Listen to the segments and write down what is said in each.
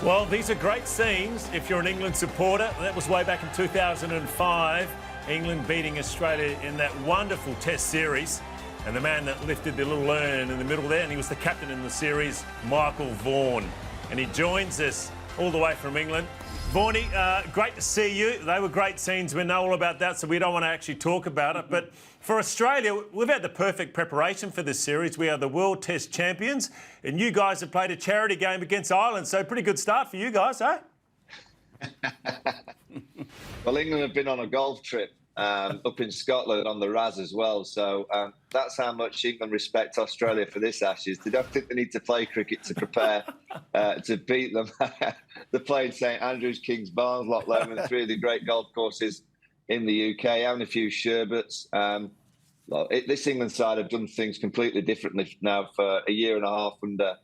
Well, these are great scenes if you're an England supporter. That was way back in 2005. England beating Australia in that wonderful Test series. And the man that lifted the little urn in the middle there, and he was the captain in the series, Michael Vaughan. And he joins us all the way from England. Vaughanie, great to see you. They were great scenes. We know all about that, so we don't want to actually talk about it. But for Australia, we've had the perfect preparation for this series. We are the World Test champions, and you guys have played a charity game against Ireland, so pretty good start for you guys, eh? Well, England have been on a golf trip up in Scotland on the Raz as well, so that's how much England respect Australia for this Ashes. They don't think they need to play cricket to prepare to beat them. They're playing St Andrews, Kings Barnes, Loch Lomond, three of the great golf courses in the UK, having a few sherbets. This England side have done things completely differently now for a year and a half under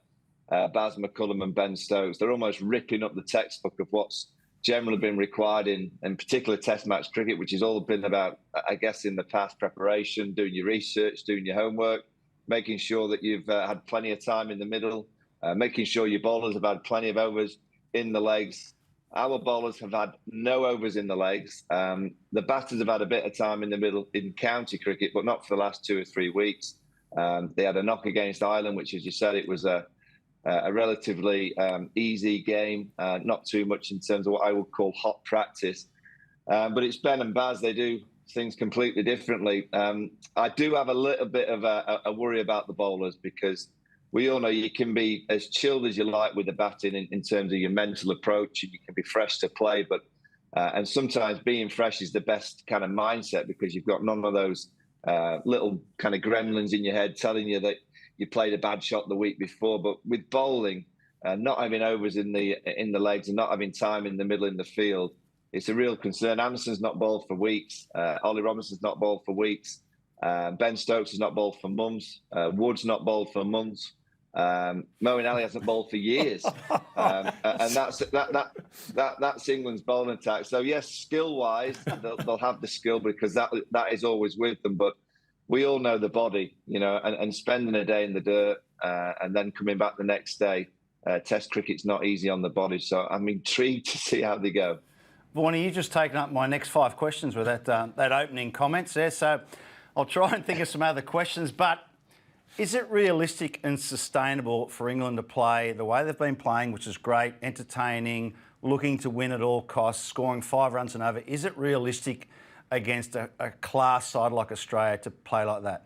Baz McCullum and Ben Stokes. They're almost ripping up the textbook of what's generally been required in particular Test match cricket, which has all been about, I guess, in the past, preparation, doing your research, doing your homework, making sure that you've had plenty of time in the middle, making sure your bowlers have had plenty of overs in the legs. Our bowlers have had no overs in the legs. The batters have had a bit of time in the middle in county cricket, but not for the last 2 or 3 weeks. They had a knock against Ireland, which, as you said, it was a relatively easy game, not too much in terms of what I would call hot practice. But it's Ben and Baz, they do things completely differently. I do have a little bit of a worry about the bowlers, because we all know you can be as chilled as you like with the batting in terms of your mental approach, and you can be fresh to play. But and sometimes being fresh is the best kind of mindset, because you've got none of those little kind of gremlins in your head telling you that you played a bad shot the week before. But with bowling, not having overs in the legs and not having time in the middle in the field, it's a real concern. Anderson's not bowled for weeks. Ollie Robinson's not bowled for weeks. Ben Stokes has not bowled for months. Wood's not bowled for months. Moeen Ali hasn't bowled for years. And that's England's bowling attack. So yes, skill-wise, they'll have the skill, because that is always with them. But we all know the body, and spending a day in the dirt and then coming back the next day, Test cricket's not easy on the body. So I'm intrigued to see how they go. Vaughanie, you just taken up my next 5 questions with that opening comments there. So I'll try and think of some other questions. But is it realistic and sustainable for England to play the way they've been playing, which is great, entertaining, looking to win at all costs, scoring 5 runs and over? Is it realistic against a class side like Australia to play like that?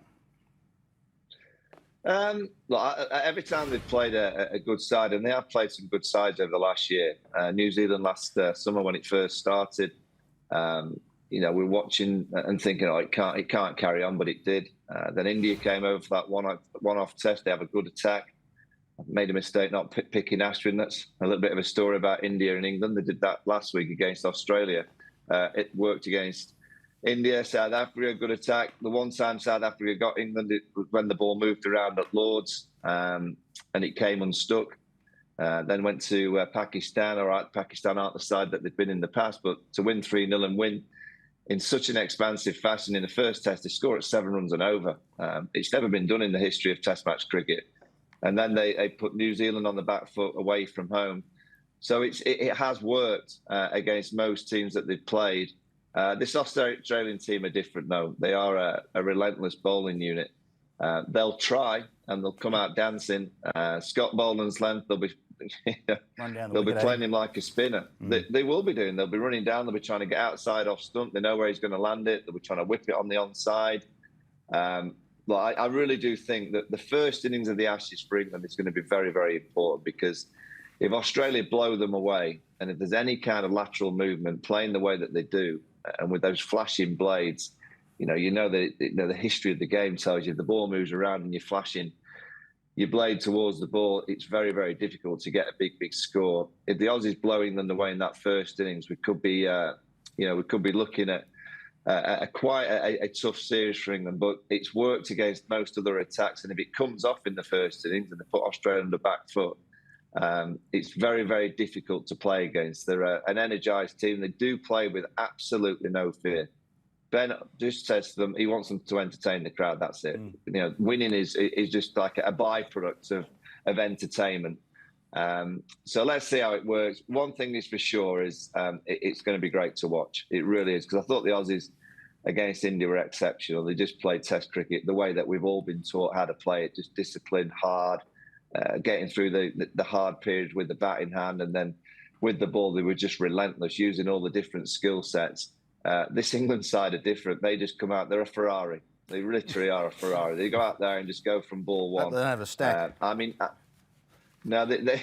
Look, every time they've played a good side, and they have played some good sides over the last year. New Zealand last summer when it first started, we're watching and thinking, oh, it can't carry on, but it did. Then India came over for that one-off test. They have a good attack. I've made a mistake not picking Ashwin. That's a little bit of a story about India and England. They did that last week against Australia. It worked against India, South Africa, good attack. The one time South Africa got England, it was when the ball moved around at Lords, and it came unstuck. Then went to Pakistan. All right, Pakistan aren't the side that they've been in the past, but to win 3-0 and win in such an expansive fashion in the first test, they score at 7 runs and over. It's never been done in the history of Test match cricket. And then they put New Zealand on the back foot away from home. So it has worked against most teams that they've played. This Australian team are different, though. They are a relentless bowling unit. They'll try, and they'll come out dancing. Scott Boland's length, they'll be playing him like a spinner. They will be doing. They'll be running down. They'll be trying to get outside off stump. They know where he's going to land it. They'll be trying to whip it on the onside. I really do think that the first innings of the Ashes for England is going to be very, very important, because if Australia blow them away, and if there's any kind of lateral movement playing the way that they do, and with those flashing blades, the history of the game tells you if the ball moves around and you're flashing your blade towards the ball, it's very, very difficult to get a big score. If the Aussies blowing them away in that first innings, we could be looking at quite a tough series for England. But it's worked against most other attacks, and if it comes off in the first innings and they put Australia on the back foot, it's very, very difficult to play against. They're an energised team. They do play with absolutely no fear. Ben just says to them, he wants them to entertain the crowd. That's it. Winning is just like a byproduct of entertainment. So let's see how it works. One thing is for sure is it's going to be great to watch. It really is, because I thought the Aussies against India were exceptional. They just played Test cricket the way that we've all been taught how to play it, just disciplined, hard, getting through the hard period with the bat in hand, and then with the ball they were just relentless, using all the different skill sets. This England side are different. They just come out, they're a Ferrari. They literally are a Ferrari. They go out there and just go from ball one. They don't have a stack. No, they they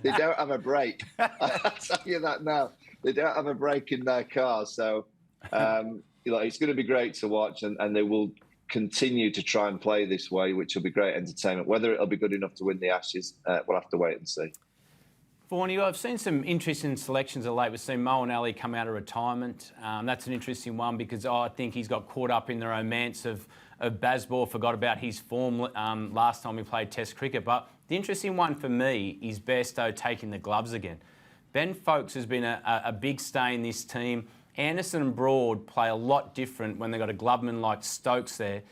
don't have a break. I'll tell you that now. They don't have a break in their cars. So, it's going to be great to watch, and they will continue to try and play this way, which will be great entertainment. Whether it'll be good enough to win the Ashes, we'll have to wait and see. Vaughan, I've seen some interesting selections of late. We've seen Mo and Ali come out of retirement. That's an interesting one because I think he's got caught up in the romance of Bazball, forgot about his form last time we played Test cricket. But the interesting one for me is Bairstow taking the gloves again. Ben Foakes has been a big stay in this team. Anderson and Broad play a lot different when they've got a gloveman like Stokes there.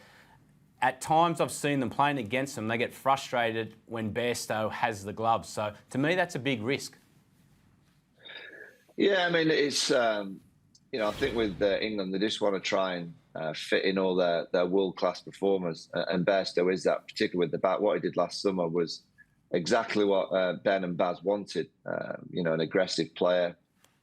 At times I've seen them playing against them, they get frustrated when Bairstow has the gloves. So to me, that's a big risk. Yeah, I mean, it's, I think with England, they just want to try and fit in all their world-class performers. And Bairstow is that, particularly with the bat. What he did last summer was exactly what Ben and Baz wanted, an aggressive player.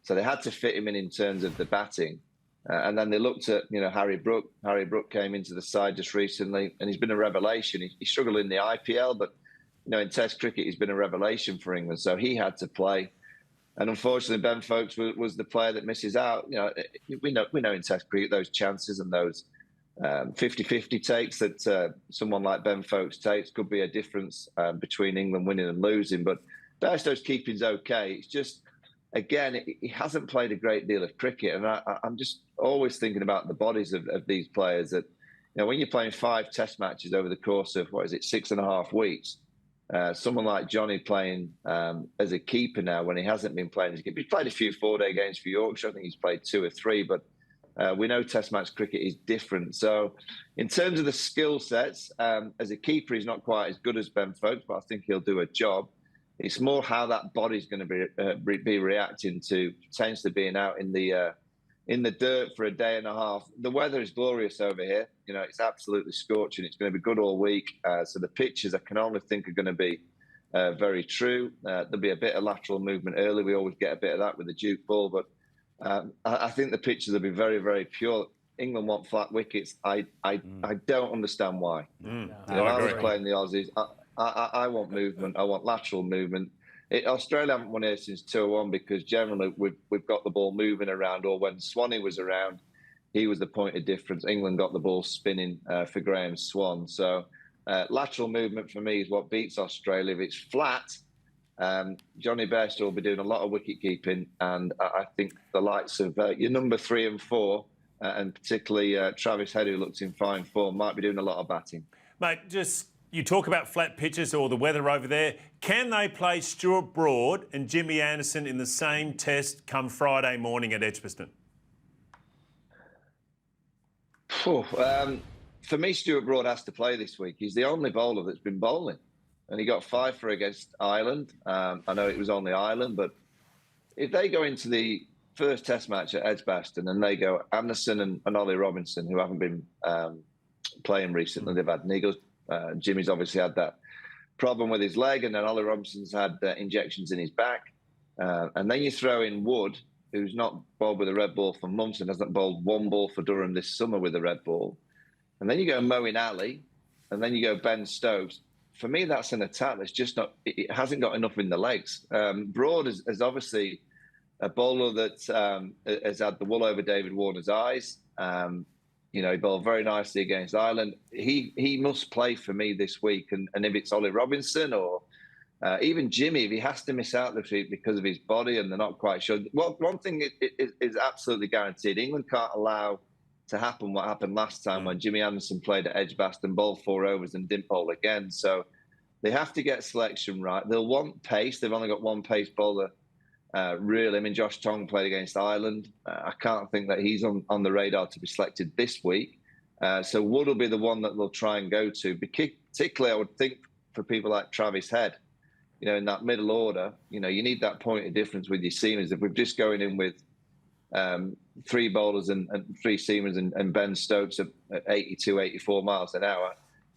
So they had to fit him in terms of the batting. And then they looked at, Harry Brook. Harry Brook came into the side just recently, and he's been a revelation. He struggled in the IPL, but, in Test cricket, he's been a revelation for England. So he had to play. And unfortunately, Ben Foakes was the player that misses out. We know in Test cricket those chances and those 50-50 takes that someone like Ben Foakes takes could be a difference between England winning and losing. But Bairstow's keeping's okay. It's just, again, he hasn't played a great deal of cricket. And I'm just always thinking about the bodies of these players that, when you're playing 5 Test matches over the course of, 6.5 weeks, someone like Johnny playing as a keeper now when he hasn't been playing as a keeper. He's played a few 4-day games for Yorkshire. I think he's played 2 or 3, but we know Test match cricket is different. So in terms of the skill sets, as a keeper, he's not quite as good as Ben Foakes, but I think he'll do a job. It's more how that body's going to be reacting to potentially being out in the dirt for a day and a half. The weather is glorious over here. It's absolutely scorching. It's going to be good all week. So the pitches, I can only think, are going to be very true. There'll be a bit of lateral movement early. We always get a bit of that with the Duke ball, but I think the pitches will be very, very pure. England want flat wickets. I don't understand why. I was playing the Aussies. I want movement. I want lateral movement. Australia haven't won here since 2-1 because generally we've got the ball moving around, or when Swanee was around, he was the point of difference. England got the ball spinning for Graham Swan. So lateral movement for me is what beats Australia. If it's flat, Johnny Bairstow will be doing a lot of wicket keeping, and I think the likes of your number 3 and 4, and particularly Travis Head, who looks in fine form, might be doing a lot of batting. Mate, you talk about flat pitches or the weather over there. Can they play Stuart Broad and Jimmy Anderson in the same test come Friday morning at Edgbaston? For me, Stuart Broad has to play this week. He's the only bowler that's been bowling. And he got 5 for against Ireland. I know it was only Ireland, but if they go into the first test match at Edgbaston and they go Anderson and Ollie Robinson, who haven't been playing recently, they've had niggles. Jimmy's obviously had that problem with his leg, and then Ollie Robinson's had injections in his back. And then you throw in Wood, who's not bowled with a red ball for months and hasn't bowled 1 ball for Durham this summer with a red ball. And then you go Moeen Ali, and then you go Ben Stokes. For me, that's an attack that's just not, it hasn't got enough in the legs. Broad is obviously a bowler that has had the wool over David Warner's eyes. He bowled very nicely against Ireland. He must play for me this week. And if it's Ollie Robinson or even Jimmy, if he has to miss out this week because of his body and they're not quite sure. Well, one thing is absolutely guaranteed. England can't allow to happen what happened last time when Jimmy Anderson played at Edgbaston, bowled 4 overs and didn't bowl again. So they have to get selection right. They'll want pace. They've only got one pace bowler. Really, I mean, Josh Tong played against Ireland. I can't think that he's on the radar to be selected this week. So Wood will be the one that they'll try and go to. Particularly, I would think for people like Travis Head, in that middle order, you need that point of difference with your seamers. If we're just going in with three bowlers and three seamers and Ben Stokes at 82, 84 miles an hour,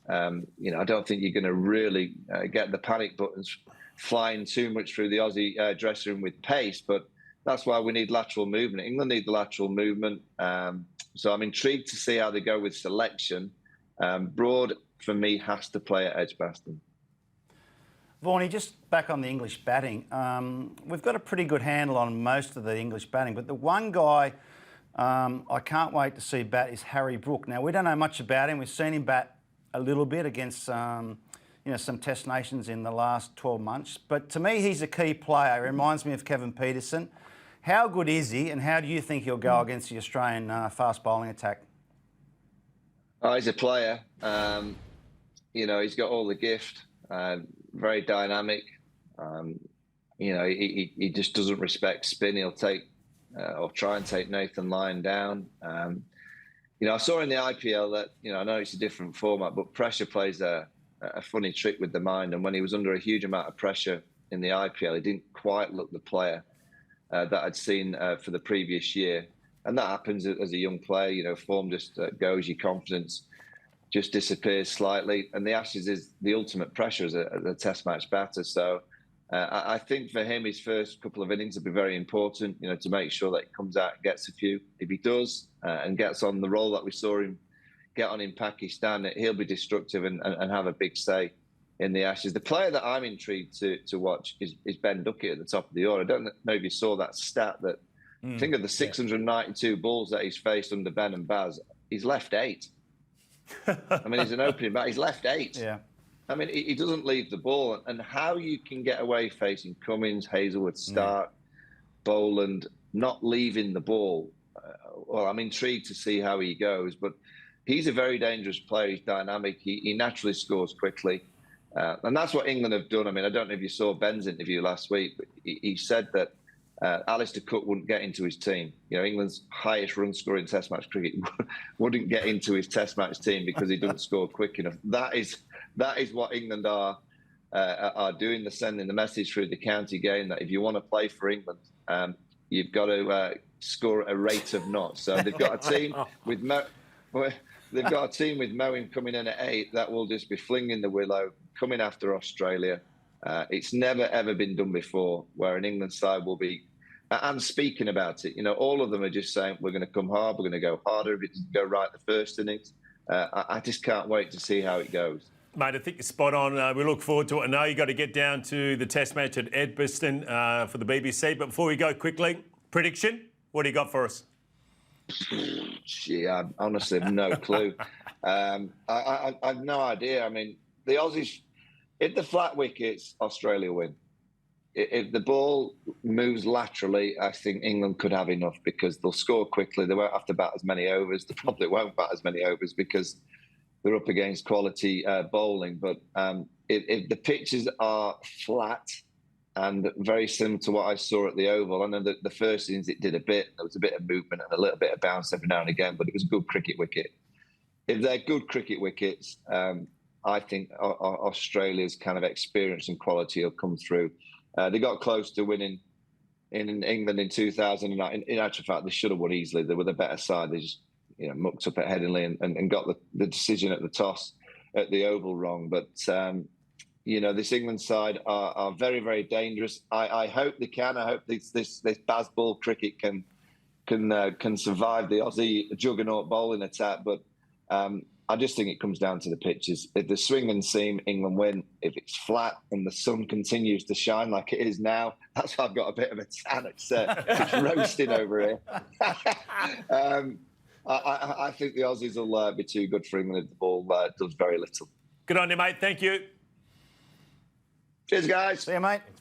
I don't think you're going to really get the panic buttons flying too much through the Aussie dressing room with pace. But that's why we need lateral movement. England need the lateral movement. So I'm intrigued to see how they go with selection. Broad, for me, has to play at Edgbaston. Vaughan, just back on the English batting. We've got a pretty good handle on most of the English batting, but the one guy I can't wait to see bat is Harry Brook. Now, we don't know much about him. We've seen him bat a little bit against some Test nations in the last 12 months. But to me, he's a key player. He reminds me of Kevin Peterson. How good is he, and how do you think he'll go against the Australian fast bowling attack? Oh, he's a player. He's got all the gift. Very dynamic. He just doesn't respect spin. He'll take or try and take Nathan Lyon down. I saw in the IPL that, I know it's a different format, but pressure plays a funny trick with the mind. And when he was under a huge amount of pressure in the IPL, he didn't quite look the player that I'd seen for the previous year. And that happens as a young player. Form just goes, your confidence just disappears slightly. And the Ashes is the ultimate pressure as a Test match batter. So I think for him, his first couple of innings will be very important, to make sure that he comes out and gets a few. If he does and gets on the roll that we saw him get on in Pakistan, he'll be destructive and have a big say in the Ashes. The player that I'm intrigued to watch is Ben Duckett at the top of the order. I don't know if you saw that stat that think of the 692 balls that he's faced under Ben and Baz. He's left 8. I mean, he's an opening bat. He's left 8. Yeah. I mean, he doesn't leave the ball. And how you can get away facing Cummins, Hazelwood, Stark, Boland, not leaving the ball. Well, I'm intrigued to see how he goes. But he's a very dangerous player. He's dynamic. He naturally scores quickly. And that's what England have done. I mean, I don't know if you saw Ben's interview last week, but he said that Alistair Cook wouldn't get into his team. England's highest run scorer in Test match cricket wouldn't get into his Test match team because he doesn't score quick enough. That is what England are doing. They're sending the message through the county game that if you want to play for England, you've got to score at a rate of knots. So they've got a team with Moeen coming in at 8 that will just be flinging the willow, coming after Australia. It's never ever been done before, where an England side will be. And speaking about it, all of them are just saying, we're going to come hard, we're going to go harder if it doesn't go right the first innings. I just can't wait to see how it goes. Mate, I think you're spot on. We look forward to it. I know you've got to get down to the Test match at Edgbaston for the BBC. But before we go quickly, prediction, what do you got for us? Gee, I honestly have no clue. I have no idea. I mean, the Aussies, if the flat wickets, Australia win. If the ball moves laterally, I think England could have enough because they'll score quickly. They won't have to bat as many overs. They probably won't bat as many overs because they're up against quality bowling. But if the pitches are flat and very similar to what I saw at the Oval, I know that the first innings it did a bit. There was a bit of movement and a little bit of bounce every now and again, but it was a good cricket wicket. If they're good cricket wickets, I think Australia's kind of experience and quality will come through. They got close to winning in England in 2009. In actual fact, they should have won easily. They were the better side. They just mucked up at Headingley and got the decision at the toss at the Oval wrong. But, this England side are very, very dangerous. I hope they can. I hope this Bazball cricket can survive the Aussie juggernaut bowling attack. But I just think it comes down to the pitches. If the swing and seam, England win. If it's flat and the sun continues to shine like it is now, that's why I've got a bit of a tan. It's roasting over here. I think the Aussies will be too good for England if the ball does very little. Good on you, mate. Thank you. Cheers, guys. See you, mate.